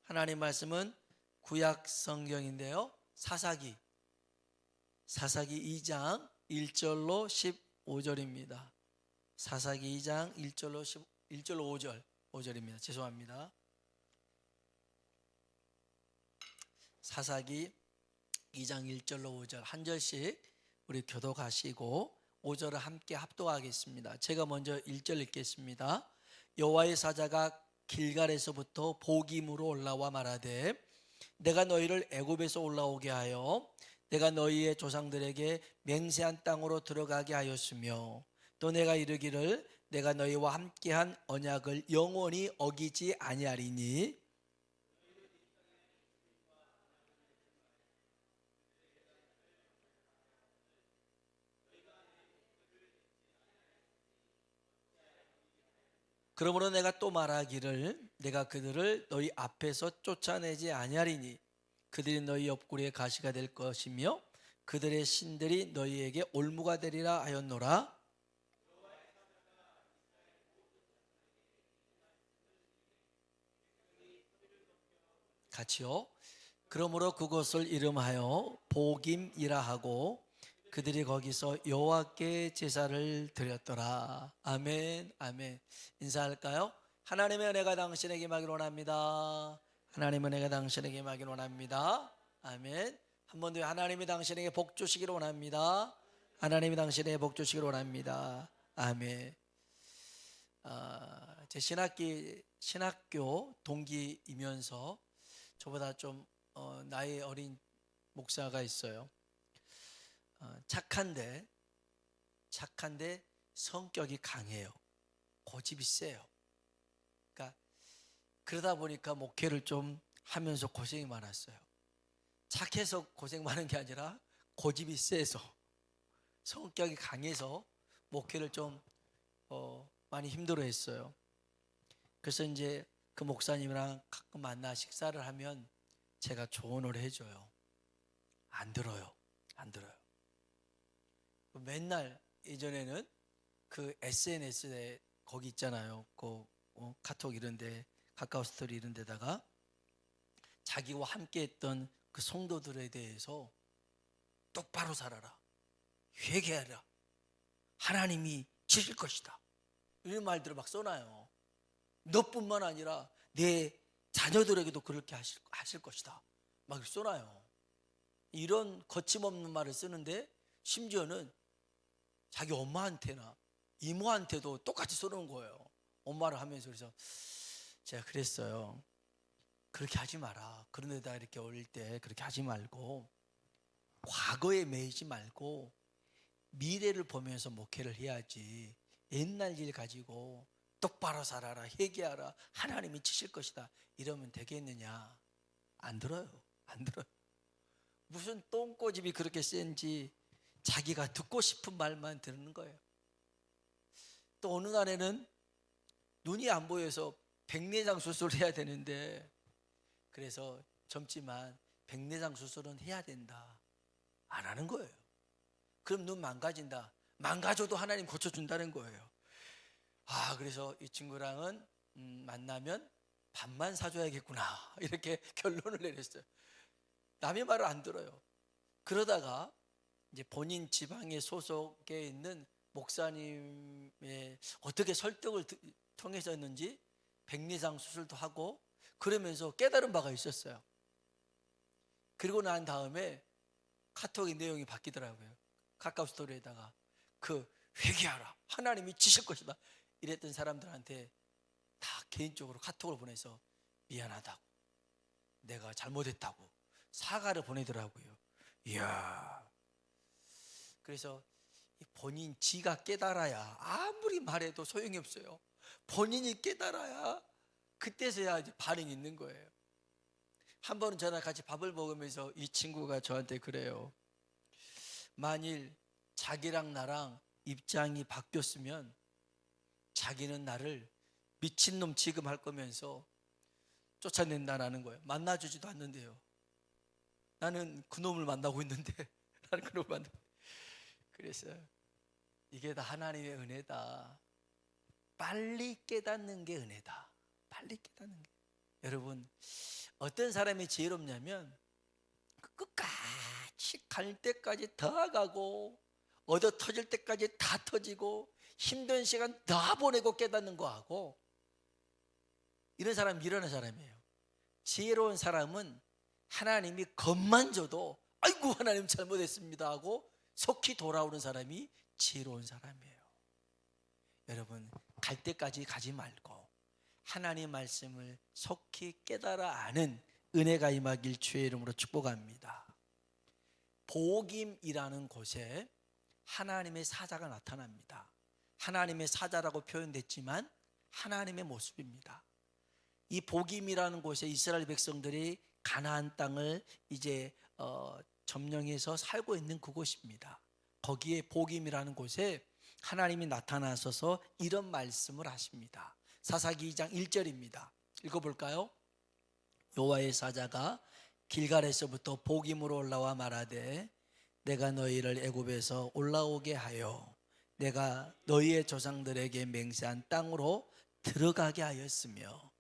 하나님 말씀은 구약 성경인데요. 사사기 2장 1절로 15절입니다. 사사기 2장 1절로 5절입니다. 죄송합니다. 사사기 2장 1절로 5절 한 절씩 우리 교독하시고 5절을 함께 합독하겠습니다. 제가 먼저 1절 읽겠습니다. 여호와의 사자가 길갈에서부터 보김으로 올라와 말하되 내가 너희를 애굽에서 올라오게 하여 내가 너희의 조상들에게 맹세한 땅으로 들어가게 하였으며 또 내가 이르기를 내가 너희와 함께한 언약을 영원히 어기지 아니하리니 그러므로 내가 또 말하기를 내가 그들을 너희 앞에서 쫓아내지 아니하리니 그들이 너희 옆구리에 가시가 될 것이며 그들의 신들이 너희에게 올무가 되리라 하였노라. 같이요. 그러므로 그곳을 이름하여 보김이라 하고 그들이 거기서 여호와께 제사를 드렸더라. 아멘. 아멘. 인사할까요? 하나님의 은혜가 당신에게 임하기를 원합니다. 하나님의 은혜가 당신에게 임하기를 원합니다. 아멘. 한 번 더 하나님이 당신에게 복 주시기를 원합니다. 하나님이 당신에게 복 주시기를 원합니다. 아멘. 제 신학교 동기이면서 저보다 좀 나이 어린 목사가 있어요. 착한데 성격이 강해요. 고집이 세요. 그러니까 그러다 보니까 목회를 좀 하면서 고생이 많았어요. 착해서 고생 많은 게 아니라 고집이 세서 성격이 강해서 목회를 좀 많이 힘들어했어요. 그래서 이제 그 목사님이랑 가끔 만나 식사를 하면 제가 조언을 해줘요. 안 들어요. 맨날 예전에는 그 SNS에 거기 있잖아요. 그 카톡 이런데 카카오스토리 이런 데다가 자기와 함께했던 그 성도들에 대해서 똑바로 살아라, 회개하라, 하나님이 지실 것이다 이런 말들을 막 써놔요. 너뿐만 아니라 내 자녀들에게도 그렇게 하실 것이다 막 써놔요. 이런 거침없는 말을 쓰는데 심지어는 자기 엄마한테나 이모한테도 똑같이 써놓은 거예요. 엄마를 하면서. 그래서 제가 그랬어요. 그렇게 하지 마라. 그런 데다 이렇게 올릴 때 그렇게 하지 말고 과거에 매이지 말고 미래를 보면서 목회를 해야지 옛날 일 가지고 똑바로 살아라, 회개하라, 하나님이 치실 것이다 이러면 되겠느냐. 안 들어요. 무슨 똥꼬집이 그렇게 센지 자기가 듣고 싶은 말만 듣는 거예요. 또 어느 날에는 눈이 안 보여서 백내장 수술을 해야 되는데 그래서 젊지만 백내장 수술은 해야 된다 안 하는 거예요. 그럼 눈 망가진다. 망가져도 하나님 고쳐준다는 거예요. 그래서 이 친구랑은 만나면 밥만 사줘야겠구나 이렇게 결론을 내렸어요. 남의 말을 안 들어요. 그러다가 이제 본인 지방의 소속에 있는 목사님의 어떻게 설득을 통해서였는지 백내장 수술도 하고 그러면서 깨달은 바가 있었어요. 그리고 난 다음에 카톡의 내용이 바뀌더라고요. 카카오스토리에다가 그 회개하라, 하나님이 지실 것이다 이랬던 사람들한테 다 개인적으로 카톡을 보내서 미안하다고, 내가 잘못했다고 사과를 보내더라고요. 이야. 그래서 본인 지가 깨달아야 아무리 말해도 소용이 없어요. 본인이 깨달아야 그때서야 이제 반응이 있는 거예요. 한 번은 저랑 같이 밥을 먹으면서 이 친구가 저한테 그래요. 만일 자기랑 나랑 입장이 바뀌었으면 자기는 나를 미친놈 취급할 거면서 쫓아낸다라는 거예요. 만나주지도 않는데요. 나는 그놈을 만나고 있는데 나는 그놈을 만나고. 그래서 이게 다 하나님의 은혜다. 빨리 깨닫는 게 은혜다. 빨리 깨닫는 게. 여러분, 어떤 사람이 지혜롭냐면 끝까지 갈 때까지 다 가고 얻어 터질 때까지 다 터지고 힘든 시간 다 보내고 깨닫는 거하고, 이런 사람 미련한 사람이에요. 지혜로운 사람은 하나님이 겁만 줘도 아이고 하나님 잘못했습니다 하고 속히 돌아오는 사람이 지혜로운 사람이에요. 여러분, 갈 때까지 가지 말고 하나님 말씀을 속히 깨달아 아는 은혜가 임하길 주의 이름으로 축복합니다. 복임이라는 곳에 하나님의 사자가 나타납니다. 하나님의 사자라고 표현됐지만 하나님의 모습입니다. 이 복임이라는 곳에 이스라엘 백성들이 가나안 땅을 이제 점령해서 살고 있는 그곳입니다. 거기에 복임이라는 곳에 하나님이 나타나셔서 이런 말씀을 하십니다. 사사기 2장 1절입니다. 읽어볼까요? 여호와의 사자가 길갈에서부터 복임으로 올라와 말하되 내가 너희를 애굽에서 올라오게 하여 내가 너희의 조상들에게 맹세한 땅으로 들어가게 하였으며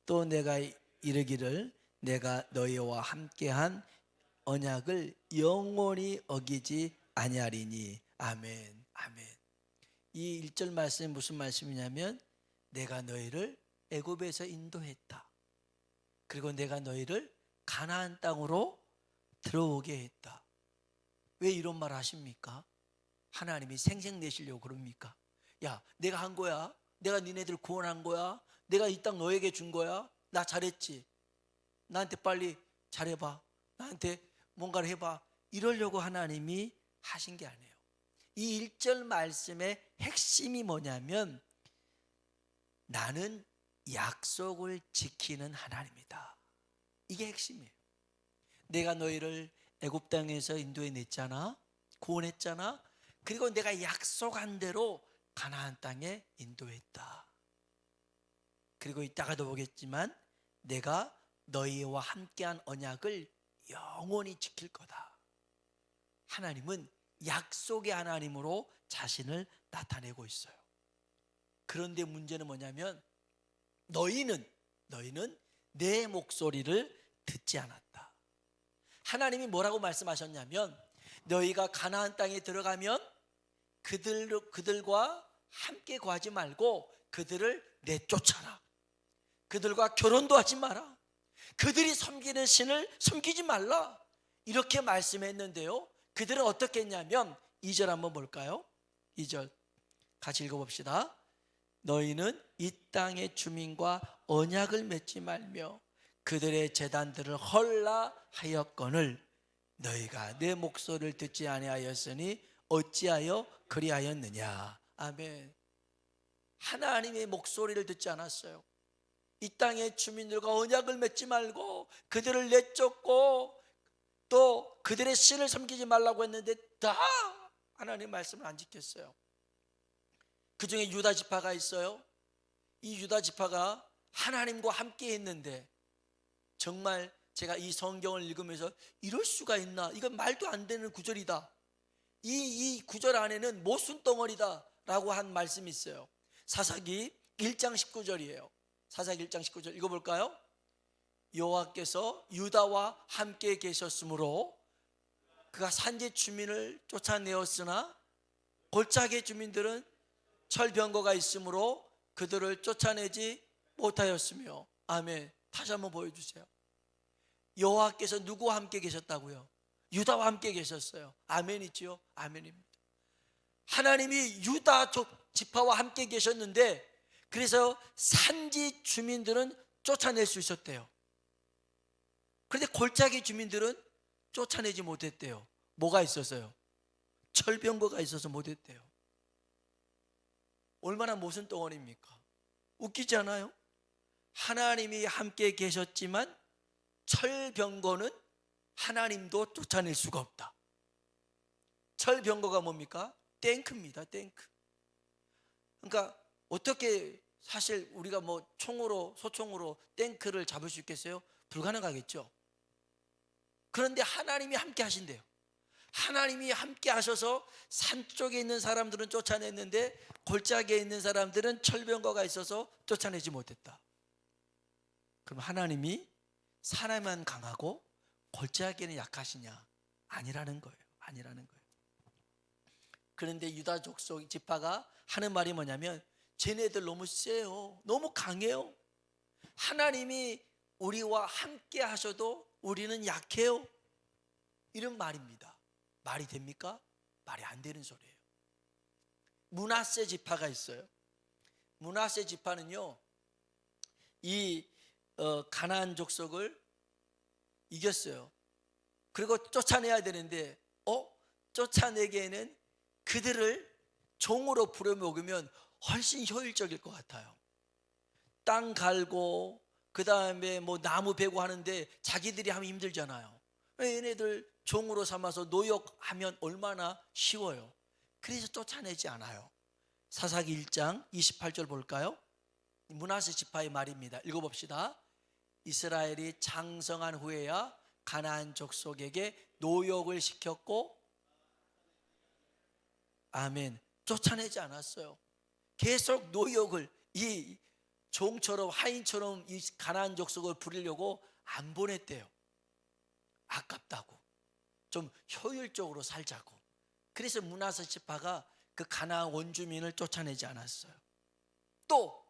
또 내가 이르기를 내가 너희와 함께한 언약을 영원히 어기지 아니하리니. 아멘. 아멘. 이 1절 말씀이 무슨 말씀이냐면 내가 너희를 애굽에서 인도했다. 그리고 내가 너희를 가나안 땅으로 들어오게 했다. 왜 이런 말 하십니까? 하나님이 생색내시려고 그럽니까? 야, 내가 한 거야. 내가 니네들 구원한 거야. 내가 이 땅 너에게 준 거야. 나 잘했지. 나한테 빨리 잘해봐. 나한테 뭔가를 해봐. 이러려고 하나님이 하신 게 아니에요. 이 1절 말씀의 핵심이 뭐냐면 나는 약속을 지키는 하나님이다. 이게 핵심이에요. 내가 너희를 애굽 땅에서 인도해 냈잖아. 구원했잖아. 그리고 내가 약속한 대로 가나안 땅에 인도했다. 그리고 이따가도 보겠지만 내가 너희와 함께한 언약을 영원히 지킬 거다. 하나님은 약속의 하나님으로 자신을 나타내고 있어요. 그런데 문제는 뭐냐면 너희는 내 목소리를 듣지 않았다. 하나님이 뭐라고 말씀하셨냐면 너희가 가나안 땅에 들어가면 그들과 함께 거하지 말고 그들을 내쫓아라. 그들과 결혼도 하지 마라. 그들이 섬기는 신을 섬기지 말라. 이렇게 말씀했는데요, 그들은 어떻게 했냐면 2절 한번 볼까요? 2절 같이 읽어봅시다. 너희는 이 땅의 주민과 언약을 맺지 말며 그들의 제단들을 헐라하였거늘 너희가 내 목소리를 듣지 아니하였으니 어찌하여 그리하였느냐. 아멘. 하나님의 목소리를 듣지 않았어요. 이 땅의 주민들과 언약을 맺지 말고 그들을 내쫓고 또 그들의 신을 섬기지 말라고 했는데 다 하나님의 말씀을 안 지켰어요. 그 중에 유다 지파가 있어요. 이 유다 지파가 하나님과 함께 했는데 정말 제가 이 성경을 읽으면서 이럴 수가 있나, 이건 말도 안 되는 구절이다, 이 구절 안에는 모순덩어리다 라고 한 말씀이 있어요. 사사기 1장 19절이에요 사사기 1장 19절 읽어볼까요? 여호와께서 유다와 함께 계셨으므로 그가 산지 주민을 쫓아내었으나 골짜기 주민들은 철병거가 있으므로 그들을 쫓아내지 못하였으며. 아멘. 다시 한번 보여주세요. 여호와께서 누구와 함께 계셨다고요? 유다와 함께 계셨어요. 아멘이지요? 아멘입니다. 하나님이 유다 지파와 함께 계셨는데 그래서 산지 주민들은 쫓아낼 수 있었대요. 그런데 골짜기 주민들은 쫓아내지 못했대요. 뭐가 있었어요? 철병거가 있어서 못했대요. 얼마나 모순덩어리입니까? 웃기지 않아요? 하나님이 함께 계셨지만 철병거는 하나님도 쫓아낼 수가 없다. 철병거가 뭡니까? 탱크입니다. 탱크. 그러니까 어떻게 사실 우리가 뭐 소총으로 탱크를 잡을 수 있겠어요? 불가능하겠죠. 그런데 하나님이 함께 하신대요. 하나님이 함께 하셔서 산 쪽에 있는 사람들은 쫓아냈는데 골짜기에 있는 사람들은 철병거가 있어서 쫓아내지 못했다. 그럼 하나님이 사람만 강하고 골짜기는 약하시냐? 아니라는 거예요. 아니라는 거예요. 그런데 유다 족속 지파가 하는 말이 뭐냐면 쟤네들 너무 세요. 너무 강해요. 하나님이 우리와 함께 하셔도 우리는 약해요. 이런 말입니다. 말이 됩니까? 말이 안 되는 소리예요. 므낫세 지파가 있어요. 므낫세 지파는요, 이 가나안 족속을 이겼어요. 그리고 쫓아내야 되는데 쫓아내기에는 그들을 종으로 부려먹으면 훨씬 효율적일 것 같아요. 땅 갈고 그 다음에 뭐 나무 베고 하는데 자기들이 하면 힘들잖아요. 얘네들 종으로 삼아서 노역하면 얼마나 쉬워요. 그래서 쫓아내지 않아요. 사사기 1장 28절 볼까요? 므낫세 지파의 말입니다. 읽어봅시다. 이스라엘이 장성한 후에야 가나안 족속에게 노역을 시켰고, 아멘, 쫓아내지 않았어요. 계속 노역을, 이 종처럼 하인처럼 이 가나안 족속을 부리려고 안 보냈대요. 아깝다고, 좀 효율적으로 살자고. 그래서 므낫세 지파가 그 가나안 원주민을 쫓아내지 않았어요. 또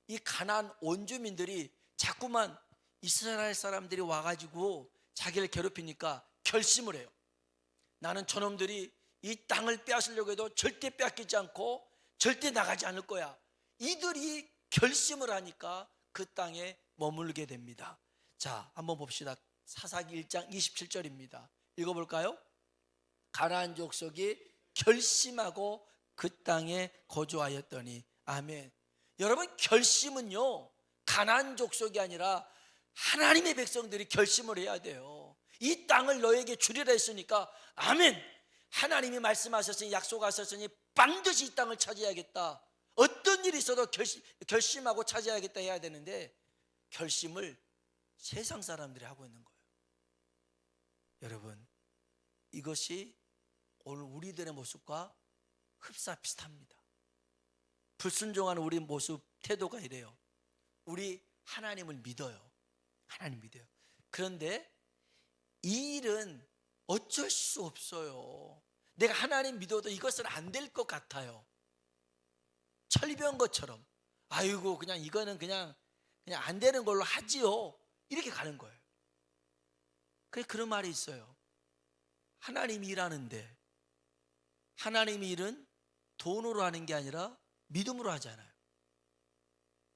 이 가나안 원주민들이 자꾸만 이스라엘 사람들이 와가지고 자기를 괴롭히니까 결심을 해요. 나는 저놈들이 이 땅을 빼앗으려고 해도 절대 빼앗기지 않고 절대 나가지 않을 거야. 이들이 결심을 하니까 그 땅에 머물게 됩니다. 자, 한번 봅시다. 사사기 1장 27절입니다. 읽어볼까요? 가나안 족속이 결심하고 그 땅에 거주하였더니, 아멘. 여러분, 결심은요, 가나안 족속이 아니라 하나님의 백성들이 결심을 해야 돼요. 이 땅을 너에게 주리라 했으니까, 아멘, 하나님이 말씀하셨으니, 약속하셨으니 반드시 이 땅을 차지해야겠다. 어떤 일이 있어도 결심하고 차지해야겠다 해야 되는데, 결심을 세상 사람들이 하고 있는 거예요. 여러분, 이것이 오늘 우리들의 모습과 흡사비슷합니다. 불순종하는 우리 모습, 태도가 이래요. 우리 하나님을 믿어요. 하나님 믿어요. 그런데 이 일은 어쩔 수 없어요. 내가 하나님 믿어도 이것은 안 될 것 같아요. 철비한 것처럼, 아이고 그냥 이거는 그냥 안 되는 걸로 하지요, 이렇게 가는 거예요. 그런 말이 있어요. 하나님이 일하는데, 하나님의 일은 돈으로 하는 게 아니라 믿음으로 하잖아요.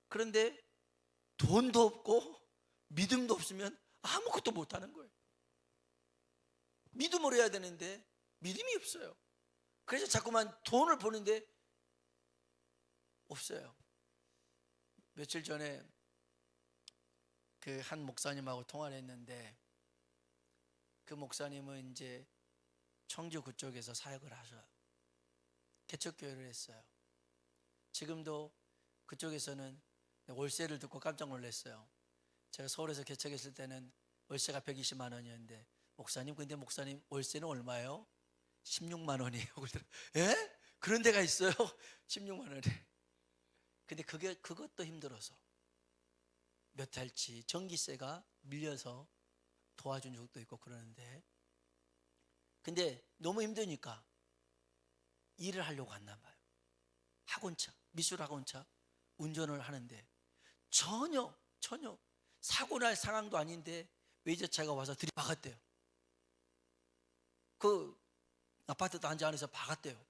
그런데 돈도 없고 믿음도 없으면 아무것도 못하는 거예요. 믿음으로 해야 되는데 믿음이 없어요. 그래서 자꾸만 돈을 버는데 없어요. 며칠 전에 그 한 목사님하고 통화를 했는데, 그 목사님은 이제 청주 그쪽에서 사역을 하셔요. 개척교회를 했어요. 지금도 그쪽에서는 월세를 듣고 깜짝 놀랐어요. 제가 서울에서 개척했을 때는 월세가 120만 원이었는데, 목사님, 근데 목사님 월세는 얼마예요? 16만 원이에요. 에? 그런 데가 있어요? 16만 원에. 근데 그것도 힘들어서 몇 달치 전기세가 밀려서 도와준 적도 있고 그러는데, 근데 너무 힘드니까 일을 하려고 갔나 봐요. 학원차, 미술 학원차 운전을 하는데 전혀 사고 날 상황도 아닌데 외제차가 와서 들이박았대요. 그 아파트도 앉아 안에서 박았대요.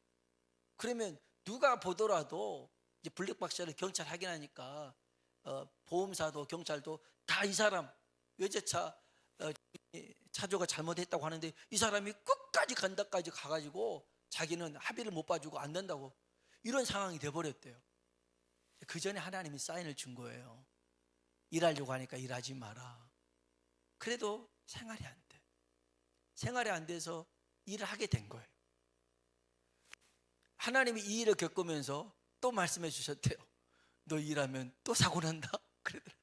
그러면 누가 보더라도 이제 블랙박스를 경찰 확인하니까 보험사도 경찰도 다 이 사람 외제차 차주가 잘못했다고 하는데, 이 사람이 끝까지 간다까지 가가지고 자기는 합의를 못 봐주고 안 된다고, 이런 상황이 돼버렸대요. 그 전에 하나님이 사인을 준 거예요. 일하려고 하니까 일하지 마라. 그래도 생활이 안 돼. 생활이 안 돼서 일을 하게 된 거예요. 하나님이 이 일을 겪으면서 또 말씀해 주셨대요. 너 일하면 또 사고 난다. 그러더라고요.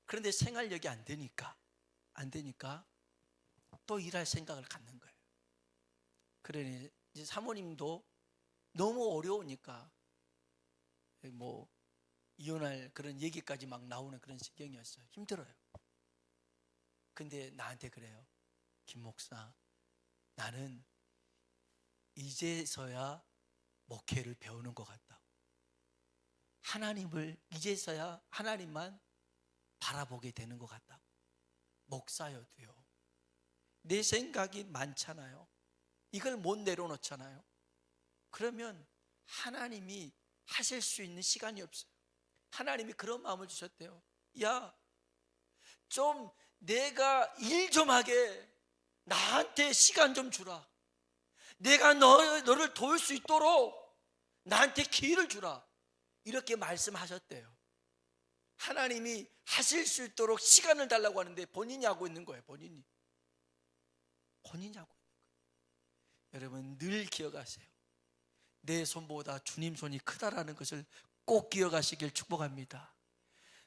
그런데 생활력이 안 되니까 또 일할 생각을 갖는 거예요. 그러니 이제 사모님도 너무 어려우니까, 뭐 이혼할 그런 얘기까지 막 나오는 그런 시경이었어요. 힘들어요. 근데 나한테 그래요. 김 목사, 나는 이제서야 목회를 배우는 것 같다. 하나님을 이제서야 하나님만 바라보게 되는 것 같다. 목사여도요, 내 생각이 많잖아요. 이걸 못 내려놓잖아요. 그러면 하나님이 하실 수 있는 시간이 없어요. 하나님이 그런 마음을 주셨대요. 야, 좀 내가 일 좀 하게 나한테 시간 좀 주라. 내가 너를 도울 수 있도록 나한테 기회를 주라. 이렇게 말씀하셨대요. 하나님이 하실 수 있도록 시간을 달라고 하는데 본인이 하고 있는 거예요. 본인이 하고 있는 거예요. 여러분 늘 기억하세요. 내 손보다 주님 손이 크다라는 것을 꼭 기억하시길 축복합니다.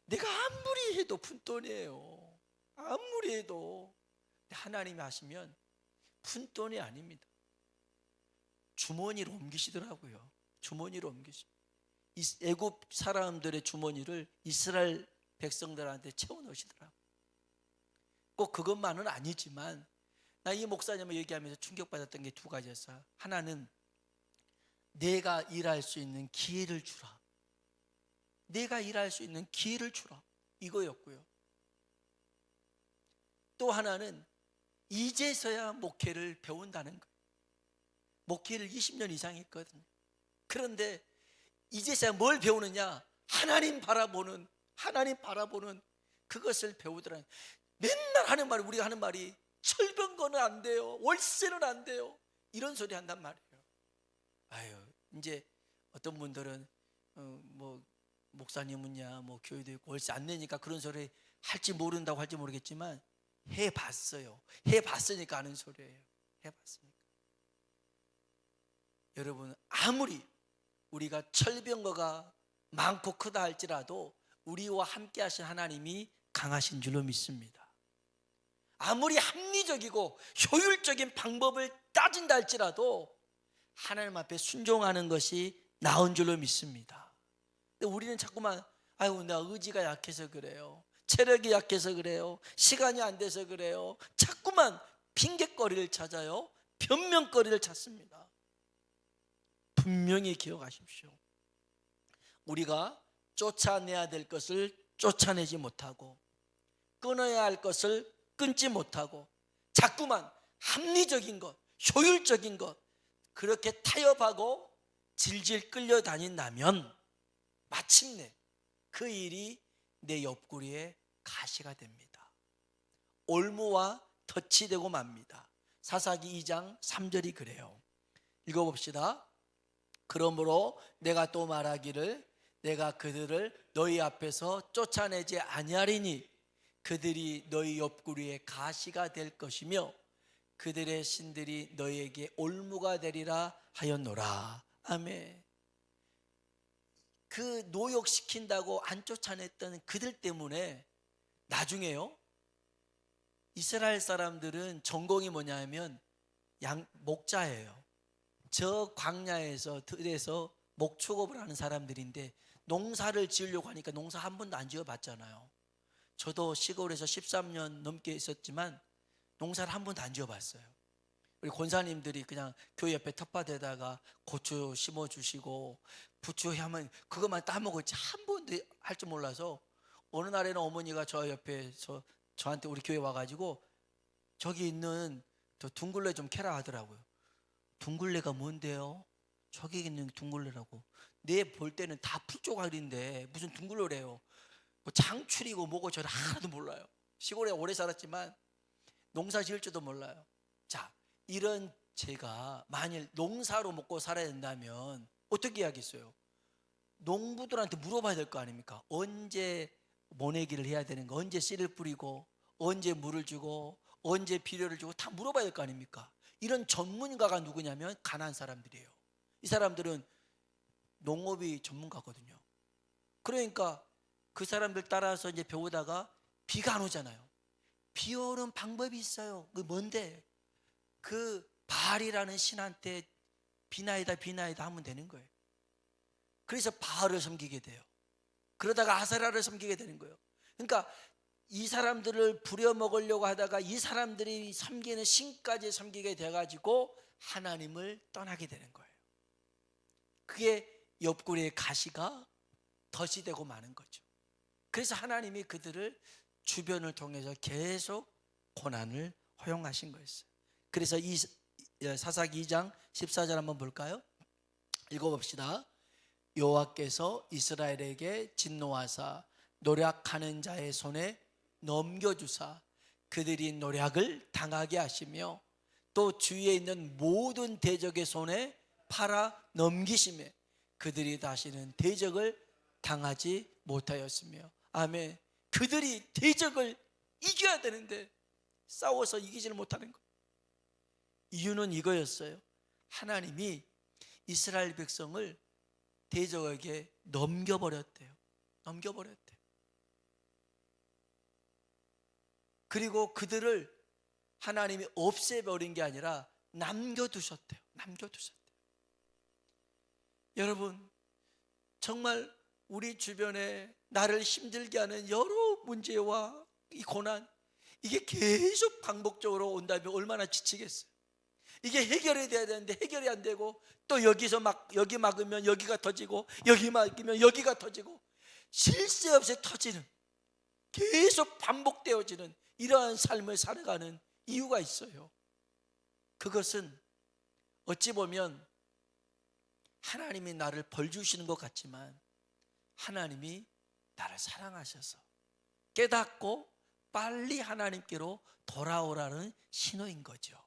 내가 아무리 해도 푼돈이에요. 아무리 해도. 하나님이 하시면 푼돈이 아닙니다. 주머니로 옮기시더라고요. 주머니로 옮기시고 애굽 사람들의 주머니를 이스라엘 백성들한테 채워 넣으시더라고요. 꼭 그것만은 아니지만 나 이 목사님을 얘기하면서 충격받았던 게 두 가지였어요. 하나는 내가 일할 수 있는 기회를 주라. 내가 일할 수 있는 기회를 주라. 이거였고요. 또 하나는 이제서야 목회를 배운다는 거예요. 목회를 20년 이상 했거든요. 그런데 이제서야 뭘 배우느냐? 하나님 바라보는 그것을 배우더라고요. 맨날 하는 말이, 우리가 하는 말이 철병거는 안 돼요. 월세는 안 돼요. 이런 소리 한단 말이에요. 아유, 이제 어떤 분들은 뭐 목사님은야 뭐 교회도 있고 월세 안 내니까 그런 소리 할지 모른다고 할지 모르겠지만 해봤어요. 해봤으니까 아는 소리예요. 해봤으니까. 여러분 아무리 우리가 철병거가 많고 크다 할지라도 우리와 함께 하신 하나님이 강하신 줄로 믿습니다. 아무리 합리적이고 효율적인 방법을 따진다 할지라도 하나님 앞에 순종하는 것이 나은 줄로 믿습니다. 근데 우리는 자꾸만 아유 나 의지가 약해서 그래요. 체력이 약해서 그래요. 시간이 안 돼서 그래요. 자꾸만 핑계거리를 찾아요. 변명거리를 찾습니다. 분명히 기억하십시오. 우리가 쫓아내야 될 것을 쫓아내지 못하고 끊어야 할 것을 끊지 못하고 자꾸만 합리적인 것, 효율적인 것 그렇게 타협하고 질질 끌려다닌다면 마침내 그 일이 내 옆구리에 가시가 됩니다. 올무와 덫이 되고 맙니다. 사사기 2장 3절이 그래요. 읽어봅시다. 그러므로 내가 또 말하기를 내가 그들을 너희 앞에서 쫓아내지 아니하리니 그들이 너희 옆구리에 가시가 될 것이며 그들의 신들이 너희에게 올무가 되리라 하였노라. 아멘. 그 노역시킨다고 안 쫓아냈던 그들 때문에 나중에요, 이스라엘 사람들은 전공이 뭐냐면 목자예요. 저 광야에서 들에서 목축업을 하는 사람들인데 농사를 지으려고 하니까 농사 한 번도 안 지어봤잖아요. 저도 시골에서 13년 넘게 있었지만 농사를 한 번도 안 지어봤어요. 우리 권사님들이 그냥 교회 옆에 텃밭에다가 고추 심어주시고 부추 하면 그것만 따먹었지 한 번도 할 줄 몰라서 어느 날에는 어머니가 저 옆에서 저한테 우리 교회 와가지고 저기 있는 저 둥글레 좀 캐라 하더라고요. 둥글레가 뭔데요? 저기 있는 둥글레라고. 내 볼 때는 다 풀조각인데 무슨 둥글레래요. 뭐 장출이고 뭐고 저는 하나도 몰라요. 시골에 오래 살았지만 농사 지을 줄도 몰라요. 자, 이런 제가 만일 농사로 먹고 살아야 된다면 어떻게 해야겠어요? 농부들한테 물어봐야 될 거 아닙니까? 언제 모내기를 해야 되는가? 언제 씨를 뿌리고 언제 물을 주고 언제 비료를 주고 다 물어봐야 될 거 아닙니까? 이런 전문가가 누구냐면 가난한 사람들이에요. 이 사람들은 농업이 전문가거든요. 그러니까 그 사람들 따라서 이제 배우다가 비가 안 오잖아요. 비 오는 방법이 있어요. 그 뭔데? 그 바알이라는 신한테 비나이다 하면 되는 거예요. 그래서 바알을 섬기게 돼요. 그러다가 아세라를 섬기게 되는 거예요. 그러니까 이 사람들을 부려먹으려고 하다가 이 사람들이 섬기는 신까지 섬기게 돼가지고 하나님을 떠나게 되는 거예요. 그게 옆구리의 가시가 덫이 되고 마는 거죠. 그래서 하나님이 그들을 주변을 통해서 계속 고난을 허용하신 거였어요. 그래서 이 사사기 2장 14절 한번 볼까요? 읽어봅시다. 여호와께서 이스라엘에게 진노하사 노략하는 자의 손에 넘겨주사 그들이 노략을 당하게 하시며 또 주위에 있는 모든 대적의 손에 팔아 넘기시매 그들이 다시는 대적을 당하지 못하였으며. 아멘. 그들이 대적을 이겨야 되는데 싸워서 이기지를 못하는 것. 이유는 이거였어요. 하나님이 이스라엘 백성을 대적에게 넘겨버렸대요. 넘겨버렸대요. 그리고 그들을 하나님이 없애버린 게 아니라 남겨두셨대요. 남겨두셨대요. 여러분, 정말 우리 주변에 나를 힘들게 하는 여러 문제와 이 고난, 이게 계속 반복적으로 온다면 얼마나 지치겠어요. 이게 해결이 돼야 되는데 해결이 안 되고, 또 여기서 여기 막으면 여기가 터지고, 여기 막으면 여기가 터지고, 쉴 새 없이 터지는, 계속 반복되어지는 이러한 삶을 살아가는 이유가 있어요. 그것은 어찌 보면 하나님이 나를 벌 주시는 것 같지만 하나님이 나를 사랑하셔서 깨닫고 빨리 하나님께로 돌아오라는 신호인 거죠.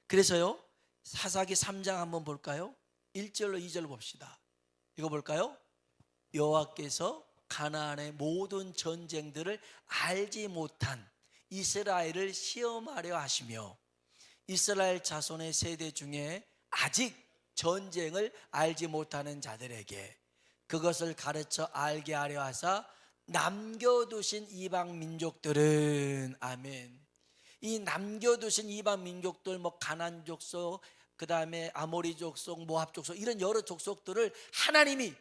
그래서요, 사사기 3장 한번 볼까요? 1절로 2절 봅시다. 이거 볼까요? 여호와께서 가나안의 모든 전쟁들을 알지 못한 이스라엘을 시험하려 하시며 이스라엘 자손의 세대 중에 아직 전쟁을 알지 못하는 자들에게 그것을 가르쳐 알게 하려 하사 남겨두신 이방 민족들은, 아멘, 이 남겨두신 이방 민족들, 뭐 가나안 족속, 그 다음에 아모리 족속, 모압 족속, 이런 여러 족속들을 하나님이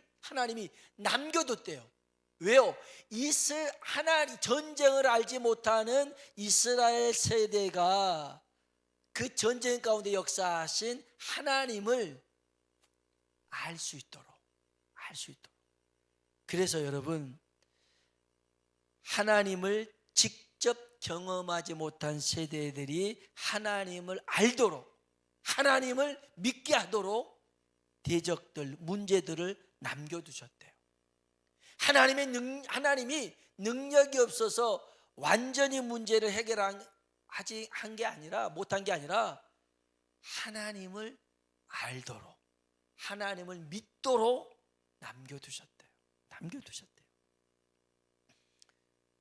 남겨뒀대요. 왜요? 하나님 전쟁을 알지 못하는 이스라엘 세대가 그 전쟁 가운데 역사하신 하나님을 알 수 있도록. 그래서 여러분, 하나님을 직접 경험하지 못한 세대들이 하나님을 알도록, 하나님을 믿게 하도록 대적들, 문제들을 남겨두셨대요. 하나님이 능력이 없어서 완전히 문제를 한 게 아니라, 못한 게 아니라 하나님을 알도록, 하나님을 믿도록 남겨두셨대요.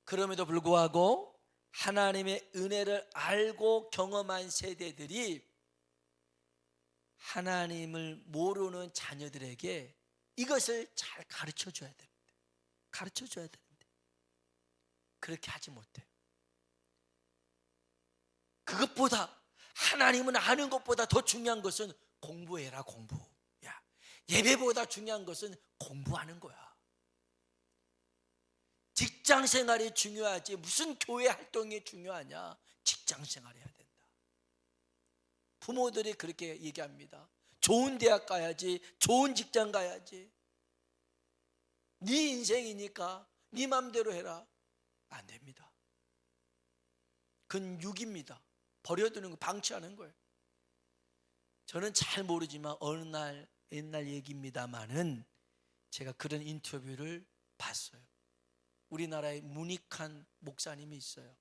그럼에도 불구하고 하나님의 은혜를 알고 경험한 세대들이 하나님을 모르는 자녀들에게 이것을 잘 가르쳐줘야 됩니다. 그렇게 하지 못해요. 그것보다, 하나님은 아는 것보다 더 중요한 것은 공부해라, 공부. 예배보다 중요한 것은 공부하는 거야. 직장 생활이 중요하지 무슨 교회 활동이 중요하냐. 직장 생활 해야 된다. 부모들이 그렇게 얘기합니다. 좋은 대학 가야지, 좋은 직장 가야지. 네 인생이니까 네 맘대로 해라. 안 됩니다. 그건 육입니다. 버려두는 거, 방치하는 거예요. 저는 잘 모르지만 어느 날, 옛날 얘기입니다만은 제가 그런 인터뷰를 봤어요. 우리나라에 문익한 목사님이 있어요.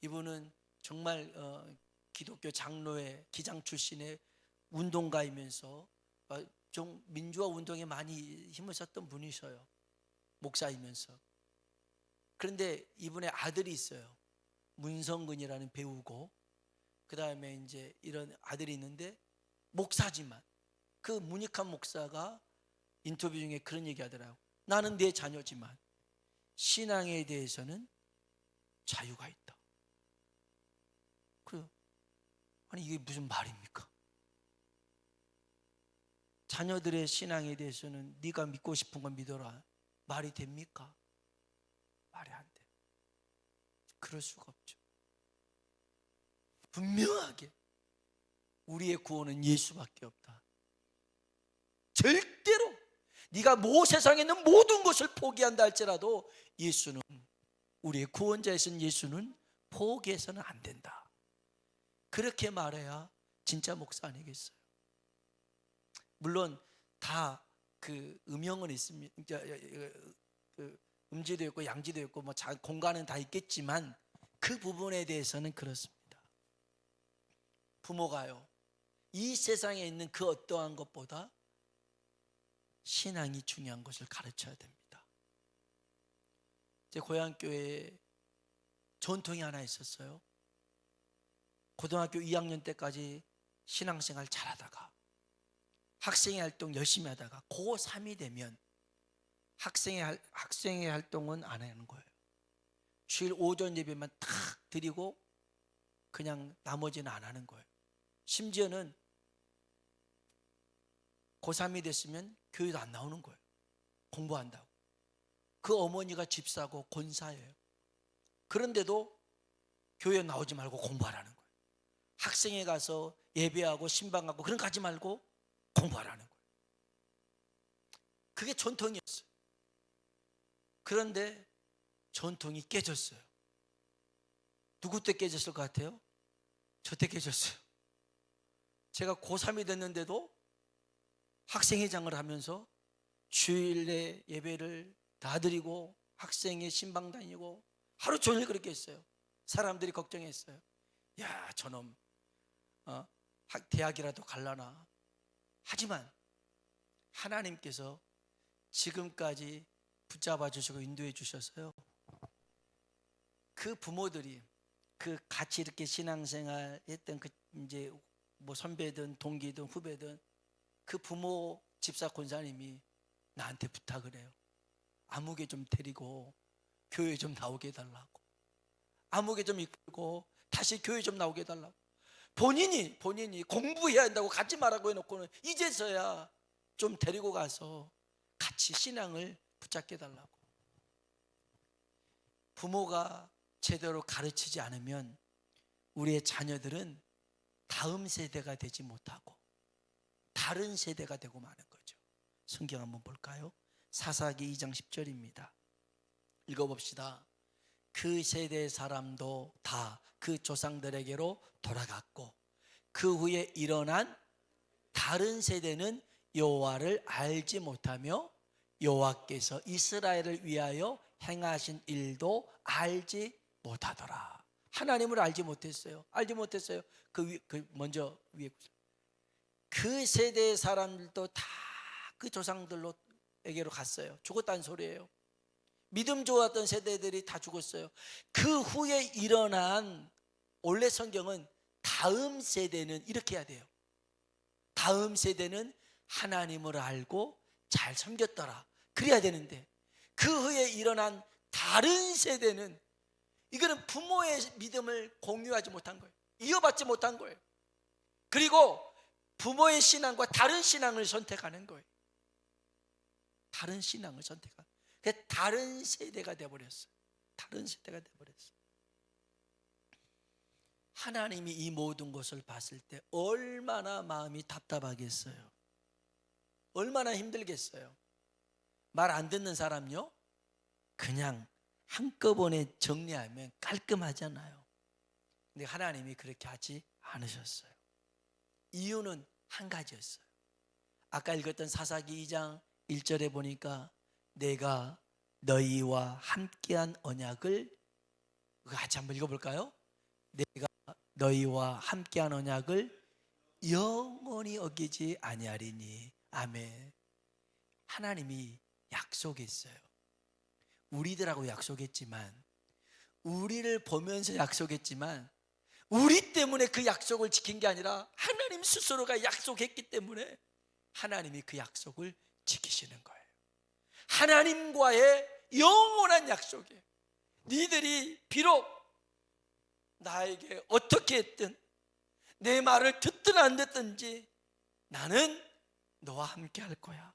이분은 정말 기독교 장로회 기장 출신의 운동가이면서 좀 민주화 운동에 많이 힘을 썼던 분이셔요. 목사이면서. 그런데 이분의 아들이 있어요. 문성근이라는 배우고, 그 다음에 이제 이런 아들이 있는데 목사지만, 그 문익한 목사가 인터뷰 중에 그런 얘기 하더라고요. 나는 내 자녀지만 신앙에 대해서는 자유가 있다. 그래요. 아니, 이게 무슨 말입니까? 자녀들의 신앙에 대해서는 네가 믿고 싶은 건 믿어라, 말이 됩니까? 말이 안 돼요. 그럴 수가 없죠. 분명하게 우리의 구원은 예수밖에 없다. 절대로 네가 세상에 있는 모든 것을 포기한다 할지라도 예수는, 우리의 구원자이신 예수는 포기해서는 안 된다. 그렇게 말해야 진짜 목사 아니겠어요? 물론 다 그 음형은 있습니다. 그 음지도 있고 양지도 있고 뭐 공간은 다 있겠지만 그 부분에 대해서는 그렇습니다. 부모가요, 이 세상에 있는 그 어떠한 것보다 신앙이 중요한 것을 가르쳐야 됩니다. 제 고향교회에 전통이 하나 있었어요. 고등학교 2학년 때까지 신앙생활 잘하다가 학생회 활동 열심히 하다가 고3이 되면 학생회 활동은 안 하는 거예요. 주일 오전 예배만 탁 드리고 그냥 나머지는 안 하는 거예요. 심지어는 고3이 됐으면 교회도 안 나오는 거예요. 공부한다고. 그 어머니가 집사고 권사예요. 그런데도 교회 나오지 말고 공부하라는 거예요. 학생회 가서 예배하고 신방하고 그런 거 하지 말고 공부하라는 거예요. 그게 전통이었어요. 그런데 전통이 깨졌어요. 누구 때 깨졌을 것 같아요? 저 때 깨졌어요. 제가 고3이 됐는데도 학생회장을 하면서 주일에 예배를 다 드리고 학생회 신방 다니고 하루 종일 그렇게 했어요. 사람들이 걱정했어요. 야, 저놈 대학이라도 갈라나. 하지만 하나님께서 지금까지 붙잡아 주시고 인도해 주셔서요, 그 부모들이 그 같이 이렇게 신앙생활 했던 그 이제 뭐 선배든 동기든 후배든 그 부모 집사 권사님이 나한테 부탁을 해요. 아무개 좀 데리고 교회 좀 나오게 해달라고. 아무개 좀 이끌고 다시 교회 좀 나오게 해달라고. 본인이 공부해야 한다고 가지 말라고 해놓고는 이제서야 좀 데리고 가서 같이 신앙을 붙잡게 해달라고. 부모가 제대로 가르치지 않으면 우리의 자녀들은 다음 세대가 되지 못하고 다른 세대가 되고 마는 거죠. 성경 한번 볼까요? 사사기 2장 10절입니다. 읽어봅시다. 그 세대 사람도 다 그 조상들에게로 돌아갔고 그 후에 일어난 다른 세대는 여호와를 알지 못하며 여호와께서 이스라엘을 위하여 행하신 일도 알지 못하더라. 하나님을 알지 못했어요. 먼저 위에 그 세대의 사람들도 다 그 조상들에게로 갔어요. 죽었다는 소리예요. 믿음 좋았던 세대들이 다 죽었어요. 그 후에 일어난, 원래 성경은 다음 세대는 이렇게 해야 돼요. 다음 세대는 하나님을 알고 잘 섬겼더라. 그래야 되는데 그 후에 일어난 다른 세대는, 이거는 부모의 믿음을 공유하지 못한 거예요. 이어받지 못한 거예요. 그리고 부모의 신앙과 다른 신앙을 선택하는 거예요. 다른 신앙을 선택하는 거예요. 다른 세대가 되어버렸어요. 다른 세대가 되어버렸어요. 하나님이 이 모든 것을 봤을 때 얼마나 마음이 답답하겠어요. 얼마나 힘들겠어요. 말 안 듣는 사람요, 그냥 한꺼번에 정리하면 깔끔하잖아요. 근데 하나님이 그렇게 하지 않으셨어요. 이유는 한 가지였어요. 아까 읽었던 사사기 2장 1절에 보니까 내가 너희와 함께한 언약을, 같이 한번 읽어볼까요? 내가 너희와 함께한 언약을 영원히 어기지 아니하리니. 아멘. 하나님이 약속했어요. 우리들하고 약속했지만, 우리를 보면서 약속했지만, 우리 때문에 그 약속을 지킨 게 아니라 하나님 스스로가 약속했기 때문에 하나님이 그 약속을 지키시는 거예요. 하나님과의 영원한 약속이에요. 니들이 비록 나에게 어떻게 했든, 내 말을 듣든 안 듣든지 나는 너와 함께 할 거야.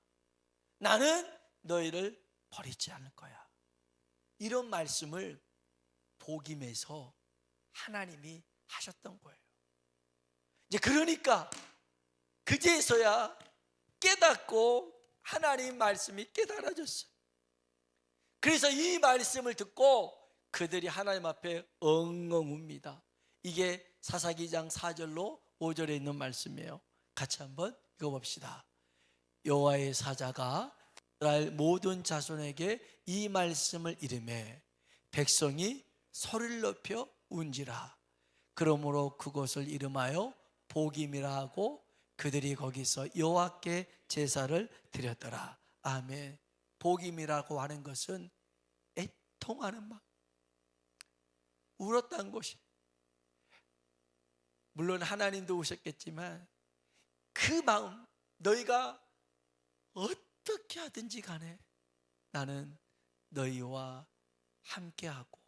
나는 너희를 버리지 않을 거야. 이런 말씀을 복임에서 하나님이 하셨던 거예요. 이제 그러니까 그제서야 깨닫고 하나님 말씀이 깨달아졌어요. 그래서 이 말씀을 듣고 그들이 하나님 앞에 엉엉 웁니다. 이게 사사기장 4절로 5절에 있는 말씀이에요. 같이 한번 읽어봅시다. 여호와의 사자가 이스라엘 모든 자손에게 이 말씀을 이르매 백성이 소리를 높여 운지라. 그러므로 그곳을 이름하여 복임이라 하고 그들이 거기서 여호와께 제사를 드렸더라. 아멘. 복임이라고 하는 것은 애통하는 마음, 울었던 곳이. 물론 하나님도 우셨겠지만 그 마음, 너희가 어떻게 하든지 간에 나는 너희와 함께하고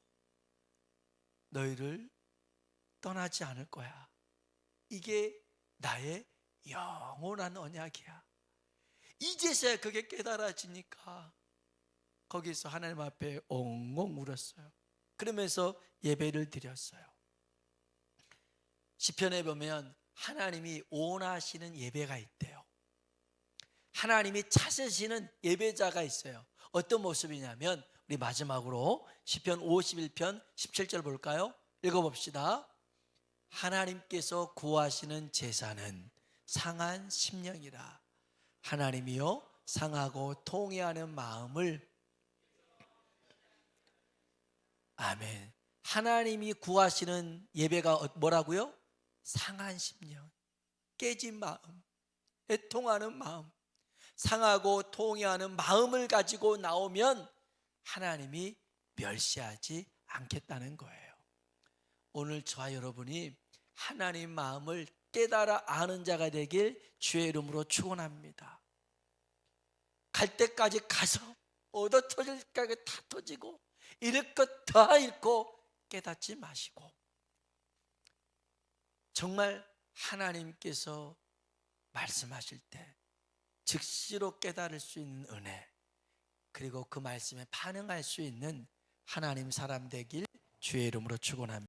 너희를 떠나지 않을 거야. 이게 나의 영원한 언약이야. 이제서야 그게 깨달아지니까 거기서 하나님 앞에 엉엉 울었어요. 그러면서 예배를 드렸어요. 시편에 보면 하나님이 원하시는 예배가 있대요. 하나님이 찾으시는 예배자가 있어요. 어떤 모습이냐면 우리 마지막으로 시편 51편 17절 볼까요? 읽어봅시다. 하나님께서 구하시는 제사는 상한 심령이라. 하나님이여 상하고 통회하는 마음을. 아멘. 하나님이 구하시는 예배가 뭐라고요? 상한 심령, 깨진 마음, 애통하는 마음, 상하고 통회하는 마음을 가지고 나오면 하나님이 멸시하지 않겠다는 거예요. 오늘 저와 여러분이 하나님 마음을 깨달아 아는 자가 되길 주의 이름으로 축원합니다. 갈 때까지 가서 얻어 터질 때까지 다 터지고 잃을 것 다 잃고 깨닫지 마시고 정말 하나님께서 말씀하실 때 즉시로 깨달을 수 있는 은혜, 그리고 그 말씀에 반응할 수 있는 하나님 사람 되길 주의 이름으로 축원합니다.